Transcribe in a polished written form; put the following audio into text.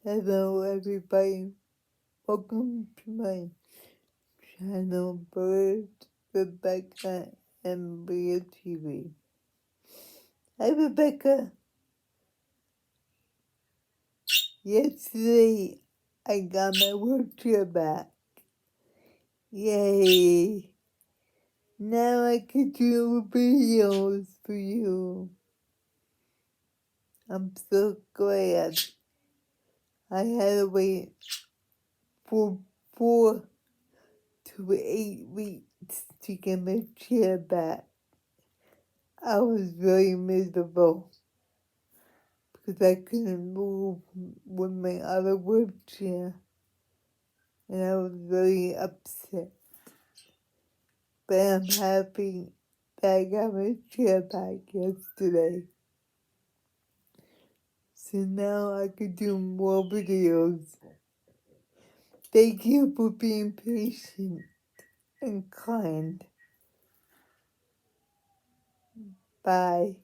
Hello everybody, welcome to my channel Bird, Rebecca, and Bria TV. Hi Rebecca, yesterday I got my wheelchair back. Yay! Now I can do videos for you. I'm so glad. I had to wait for 4 to 8 weeks to get my chair back. I was very miserable because I couldn't move with my other wheelchair, and I was very upset. But I'm happy that I got my chair back yesterday. So now I can do more videos. Thank you for being patient and kind. Bye.